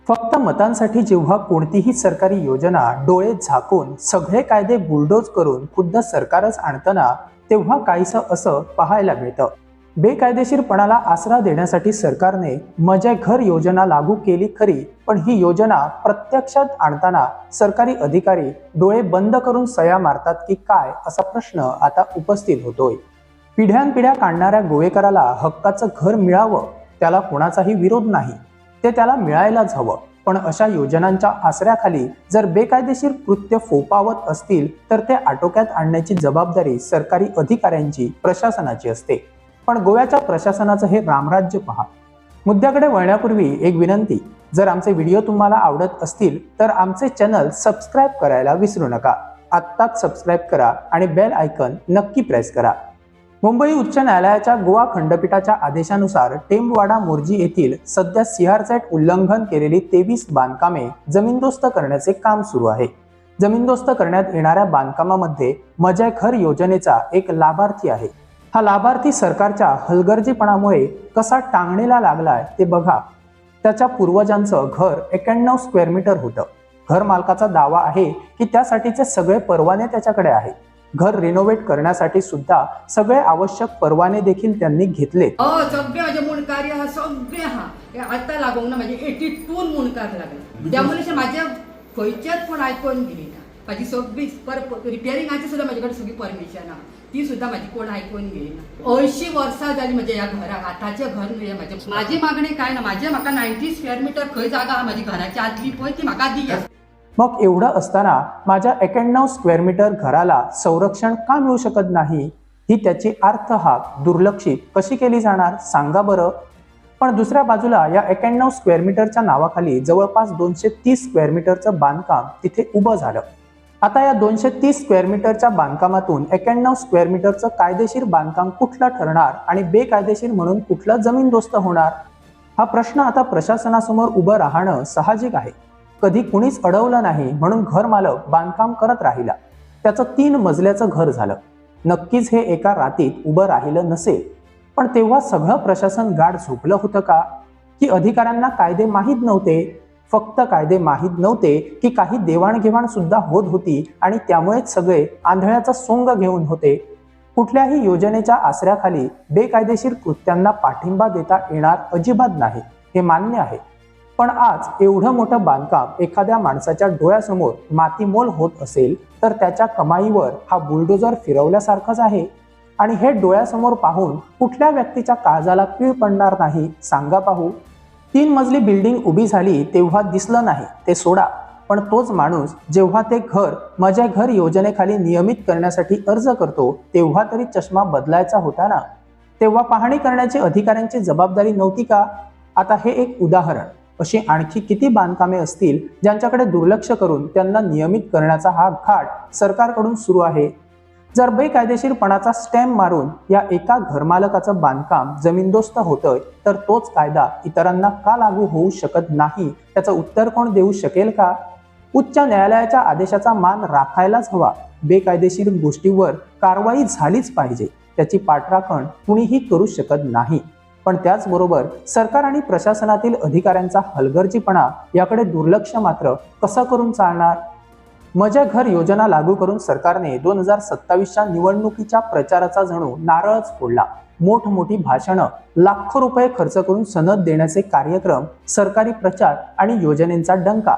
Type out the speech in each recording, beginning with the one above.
फक्त मतांसाठी जेव्हा कोणतीही सरकारी योजना डोळे झाकून सगळे कायदे बुलडोज करून खुद्द सरकारच आणताना तेव्हा काहीसं असं पाहायला मिळतं। बेकायदेशीरपणाला आसरा देण्यासाठी सरकारने माझे घर योजना लागू केली खरी, पण ही योजना प्रत्यक्षात आणताना सरकारी अधिकारी डोळे बंद करून सया मारतात की काय, असा प्रश्न आता उपस्थित होतोय। पिढ्यानपिढ्या काढणाऱ्या गोवेकराला हक्काचं घर मिळावं, त्याला कोणाचाही विरोध नाही, ते त्याला मिळायलाच हवं। पण अशा योजनांच्या आसऱ्याखाली जर बेकायदेशीर कृत्य फोफावत असतील तर ते आटोक्यात आणण्याची जबाबदारी सरकारी अधिकाऱ्यांची, प्रशासनाची असते। पण गोव्याच्या प्रशासनाचं हे रामराज्य पहा। मुद्द्याकडे वळण्यापूर्वी एक विनंती, जर आमचे व्हिडिओ तुम्हाला आवडत असतील तर आमचे चॅनल सबस्क्राईब करायला विसरू नका। आत्ताच सबस्क्राईब करा आणि बेल आयकन नक्की प्रेस करा। मुंबई उच्च न्यायालयाच्या गोवा खंडपीठाच्या आदेशानुसार टेंबवाडा मोर्जी येथील सध्या सीआरझेड उल्लंघन केलेली 23 बांधकामे जमीनदोस्त करण्याचे काम सुरू आहे। जमीनदोस्त करण्यात येणाऱ्या बांधकामामध्ये माझे घर योजनेचा एक लाभार्थी आहे। हा लाभार्थी सरकारच्या हलगर्जीपणामुळे कसा टांगणीला लागलाय ते बघा। त्याच्या पूर्वजांचं घर 91 स्क्वेअर मीटर होतं। घर मालकाचा दावा आहे की त्यासाठीचे सगळे परवाने त्याच्याकडे आहेत। घर रिनोव्हेट करण्यासाठी सुद्धा सगळे आवश्यक परवाने देखील त्यांनी घेतले। सगळे माझे मुणकार हा सगळे आता लागून ना माझे 82 मुणकार लागले। त्यामुळे माझ्या खंयच्याच पण आयकून गेली ना। माझी सगळी रिपेअरिंगाची सुद्धा माझ्याकडे सगळी परमिशन हा, ती सुद्धा माझी कोण ऐकून गेली ना। 80 वर्सां झाली म्हणजे या घराक, आताचे घर नाही माझे। माझी मागणी काय ना, म्हाका 90 स्क्वेअर मीटर खंय जागा हा माझी घराची आतली पळय ती म्हाका दिया। मग एवढं असताना माझ्या 91 स्क्वेअर मीटर घराला संरक्षण का मिळू शकत नाही, ही त्याची अर्थहाक दुर्लक्षित कशी केली जाणार सांगा बरं। पण दुसऱ्या बाजूला या 91 स्क्वेअर मीटरच्या नावाखाली जवळपास 230 स्क्वेअर मीटरचं बांधकाम तिथे उभं झालं। आता या 230 स्क्वेअर मीटरच्या बांधकामातून 91 स्क्वेअर मीटरचं कायदेशीर बांधकाम कुठलं ठरणार आणि बेकायदेशीर म्हणून कुठलं जमीनदोस्त होणार, हा प्रश्न आता प्रशासनासमोर उभं राहणं साहजिक आहे। कधी कुणीच अडवलं नाही म्हणून घर मालक बांधकाम करत राहिला। त्याचं 3 मजल्याचं घर झालं। नक्कीच हे एका रातीत उभं राहिलं नसेल, पण तेव्हा सगळं प्रशासन गाढ झोपलं होतं का? की अधिकाऱ्यांना कायदे माहीत नव्हते? फक्त कायदे माहीत नव्हते की काही देवाणघेवाण सुद्धा होत होती आणि त्यामुळेच सगळे आंधळ्याचा सोंग घेऊन होते। कुठल्याही योजनेच्या आसऱ्याखाली बेकायदेशीर कृत्यांना पाठिंबा देता येणार अजिबात नाही, हे मान्य आहे। पण आज एवढं मोठं बांधकाम एखाद्या माणसाच्या डोळ्यासमोर मातीमोल होत असेल तर त्याच्या कमाईवर हा बुलडोजर फिरवल्यासारखंच आहे। आणि हे डोळ्यासमोर पाहून कुठल्या व्यक्तीच्या काळजाला पीळ पडणार नाही सांगा पाहू। 3 मजली बिल्डिंग उभी झाली तेव्हा दिसलं नाही ते सोडा, पण तोच माणूस जेव्हा ते घर माझ्या घर योजनेखाली नियमित करण्यासाठी अर्ज करतो तेव्हा तरी चष्मा बदलायचा होता ना। तेव्हा पाहणी करण्याची अधिकाऱ्यांची जबाबदारी नव्हती का? आता हे एक उदाहरण। अशी आणखी किती बांधकामे असतील ज्यांच्याकडे दुर्लक्ष करून त्यांना नियमित करण्याचा हा घाट सरकारकडून सुरू आहे। जर बेकायदेशीरपणाचा स्टॅम्प मारून या एका घरमालकाचं बांधकाम जमीनदोस्त होतंय तर तोच कायदा इतरांना का लागू होऊ शकत नाही, त्याचं उत्तर कोण देऊ शकेल का? उच्च न्यायालयाच्या आदेशाचा मान राखायलाच हवा। बेकायदेशीर गोष्टीवर कारवाई झालीच पाहिजे, त्याची पाठराखण कुणीही करू शकत नाही। पण त्याचबरोबर सरकार आणि प्रशासनातील अधिकाऱ्यांचा हलगर्जीपणा याकडे दुर्लक्ष मात्र कसं करून चालणार? माझे घर योजना लागू करून सरकारने 2027च्या निवडणुकीच्या प्रचाराचा जणू नारळच फोडला। मोठमोठी भाषणं, लाखो रुपये खर्च करून सनद देण्याचे कार्यक्रम, सरकारी प्रचार आणि योजनेचा डंका।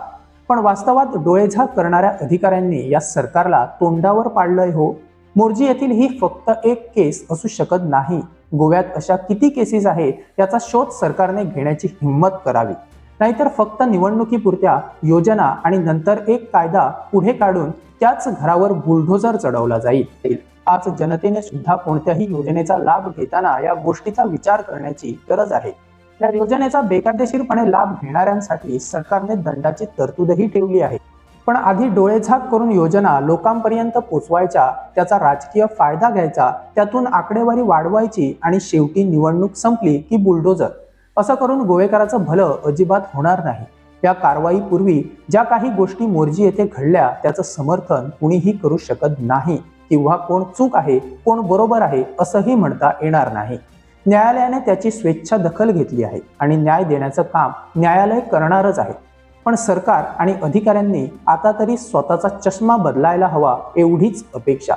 पण वास्तवात डोळेझाक करणाऱ्या अधिकाऱ्यांनी या सरकारला तोंडावर पाडलंय हो। मोर्जी येथील ही फक्त एक केस असू शकत नाही। गोव्यात अशा किती केसेस आहेत याचा शोध सरकारने घेण्याची हिंमत करावी, नाहीतर फक्त निवडणुकीपुरत्या योजना आणि नंतर एक कायदा पुढे काढून त्याच घरावर बुलडोजर चढवला जाईल। आज जनतेने सुद्धा कोणत्याही योजनेचा लाभ घेताना या गोष्टीचा विचार करण्याची गरज आहे। या योजनेचा बेकायदेशीरपणे लाभ घेणाऱ्यांसाठी सरकारने दंडाची तरतूदही ठेवली आहे। पण आधी डोळेझाक करून योजना लोकांपर्यंत पोचवायच्या, त्याचा राजकीय फायदा घ्यायचा, त्यातून आकडेवारी वाढवायची आणि शेवटी निवडणूक संपली की बुलडोजर, असं करून गोवेकराचं भलं अजिबात होणार नाही। या कारवाईपूर्वी ज्या काही गोष्टी मोर्जी येथे घडल्या त्याचं समर्थन कुणीही करू शकत नाही किंवा कोण चूक आहे कोण बरोबर आहे असंही म्हणता येणार नाही। न्यायालयाने त्याची स्वेच्छा दखल घेतली आहे आणि न्याय देण्याचं काम न्यायालय करणारच आहे। पण सरकार आणि अधिकाऱ्यांनी आता तरी स्वतःचा चष्मा बदलायला हवा एवढीच अपेक्षा.